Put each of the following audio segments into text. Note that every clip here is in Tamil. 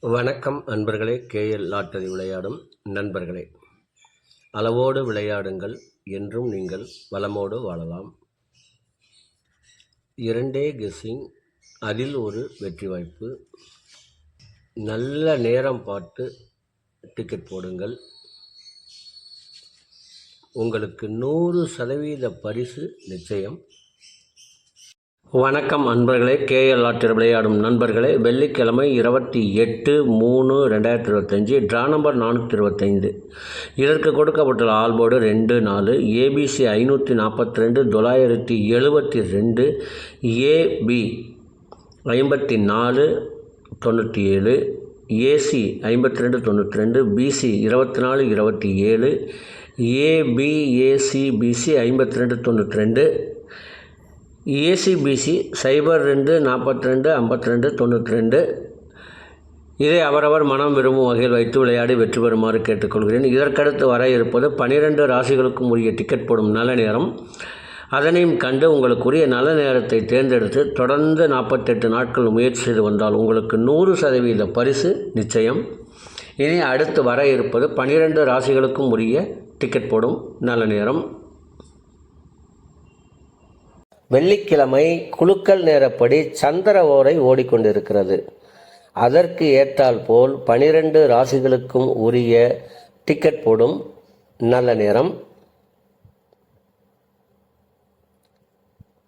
வணக்கம் அன்பர்களே. கேஎல் லாட்டரி விளையாடும் நண்பர்களே, அளவோடு விளையாடுங்கள், என்றும் நீங்கள் வளமோடு வாழலாம். 2 கெஸ்ஸிங், அதில் ஒரு வெற்றி வாய்ப்பு. நல்ல நேரம் பார்த்து டிக்கெட் போடுங்கள். உங்களுக்கு 100% பரிசு நிச்சயம். வணக்கம் அன்பர்களே. கேஎல் லாட்டரி விளையாடும் நண்பர்களே, வெள்ளிக்கிழமை 28/3/2025, ட்ரா நம்பர் 425. இதற்கு கொடுக்கப்பட்டுள்ள ஆல்போர்டு 2 4, ABC 542, 972, AB 54 97, AC 52 92, BC 24 27, AB AC BC 52 92, AC BC 02 42 52 92. இதை அவரவர் மனம் விரும்பும் வகையில் வைத்து விளையாடி வெற்றி பெறுமாறு கேட்டுக்கொள்கிறேன். இதற்கடுத்து வர இருப்பது 12 ராசிகளுக்கும் உரிய டிக்கெட் போடும் நல்ல நேரம். அதனையும் கண்டு உங்களுக்குரிய நல்ல நேரத்தை தேர்ந்தெடுத்து தொடர்ந்து 48 நாட்கள் முயற்சி செய்து வந்தால் உங்களுக்கு 100% பரிசு நிச்சயம். இனி அடுத்து வர இருப்பது 12 ராசிகளுக்கும் உரிய டிக்கெட் போடும் நல்ல நேரம். வெள்ளிக்கிழமை குலுக்கல் நேரப்படி சந்திர ஓரை ஓடிக்கொண்டிருக்கிறது. அதற்கு ஏற்றால் போல் 12 ராசிகளுக்கும் உரிய டிக்கெட் போடும் நல்ல நேரம்.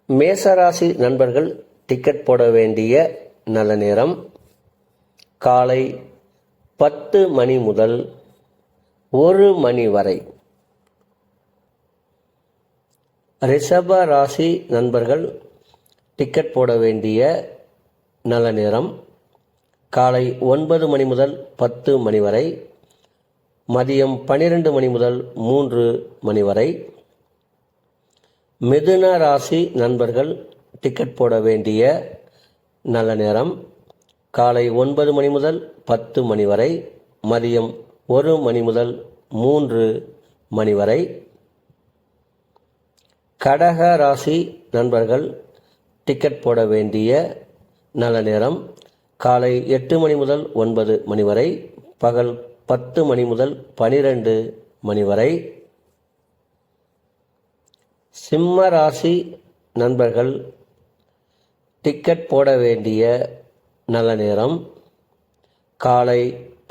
மேசராசி நண்பர்கள் டிக்கெட் போட வேண்டிய நல்ல நேரம் காலை 10 மணி முதல் 1 மணி வரை. ரிஷப ராசி நண்பர்கள் டிக்கெட் போட வேண்டிய நல்ல நேரம் காலை 9 மணி முதல் 10 மணி வரை, மதியம் 12 மணி முதல் 3 மணி வரை. மிதுன ராசி நண்பர்கள் டிக்கெட் போட வேண்டிய நல்ல நேரம் காலை 9 மணி முதல் 10 மணி வரை, மதியம் 1 மணி முதல் 3 மணி வரை. கடக ராசி நண்பர்கள் டிக்கெட் போட வேண்டிய நல்ல நேரம் காலை 8 மணி முதல் 9 மணி வரை, பகல் 10 மணி முதல் 12 மணி வரை. சிம்ம ராசி நண்பர்கள் டிக்கெட் போட வேண்டிய நல்ல நேரம் காலை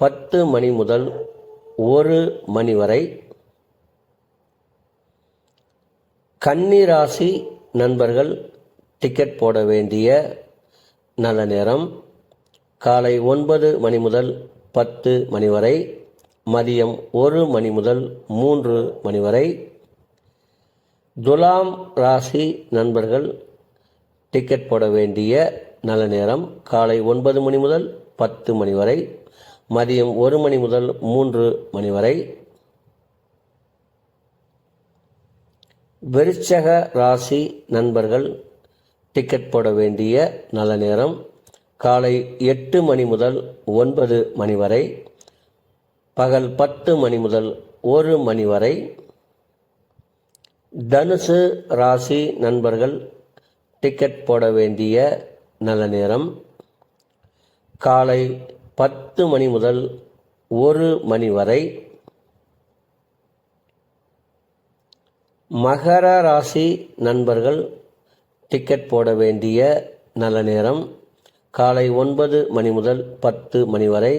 10 மணி முதல் 1 மணி வரை. கன்னி ராசி நண்பர்கள் டிக்கெட் போட வேண்டிய நல்ல நேரம் காலை 9 மணி முதல் 10 மணி வரை, மதியம் 1 மணி முதல் 3 மணி வரை. துலாம் ராசி நண்பர்கள் டிக்கெட் போட வேண்டிய நல்ல நேரம் காலை 9 மணி முதல் 10 மணி வரை, மதியம் 1 மணி முதல் 3 மணி வரை. விருச்சக ராசி நண்பர்கள் டிக்கெட் போட வேண்டிய நல்ல நேரம் காலை 8 மணி முதல் 9 மணி வரை, பகல் 10 மணி முதல் 1 மணி வரை. தனுசு ராசி நண்பர்கள் டிக்கெட் போட வேண்டிய நல்ல நேரம் காலை 10 மணி முதல் 1 மணி வரை. மகர ராசி நண்பர்கள் டிக்கெட் போட வேண்டிய நல்ல நேரம் காலை 9 மணி முதல் 10 மணி வரை,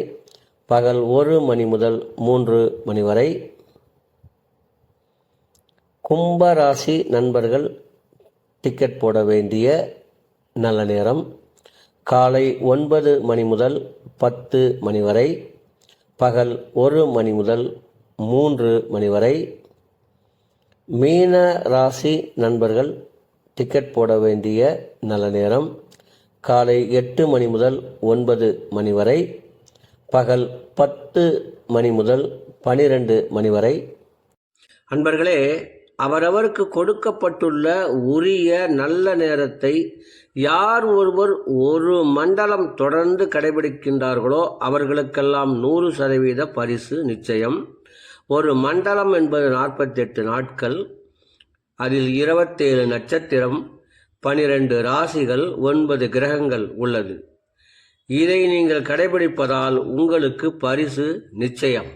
பகல் 1 மணி முதல் 3 மணி வரை. கும்ப ராசி நண்பர்கள் டிக்கெட் போட வேண்டிய நல்ல நேரம் காலை 9 மணி முதல் 10 மணி வரை, பகல் 1 மணி முதல் 3 மணி வரை. மீன ராசி நண்பர்கள் டிக்கெட் போட வேண்டிய நல்ல நேரம் காலை 8 மணி முதல் 9 மணி வரை, பகல் 10 மணி முதல் 12 மணி வரை. அன்பர்களே, அவரவருக்கு கொடுக்கப்பட்டுள்ள உரிய நல்ல நேரத்தை யார் ஒருவர் ஒரு மண்டலம் தொடர்ந்து கடைபிடிக்கின்றார்களோ அவர்களுக்கெல்லாம் 100% பரிசு நிச்சயம். ஒரு மண்டலம் என்பது 48 நாட்கள். அதில் 27 நட்சத்திரம், 12 ராசிகள், 9 கிரகங்கள் உள்ளது. இதை நீங்கள் கடைபிடிப்பதால் உங்களுக்கு பரிசு நிச்சயம்.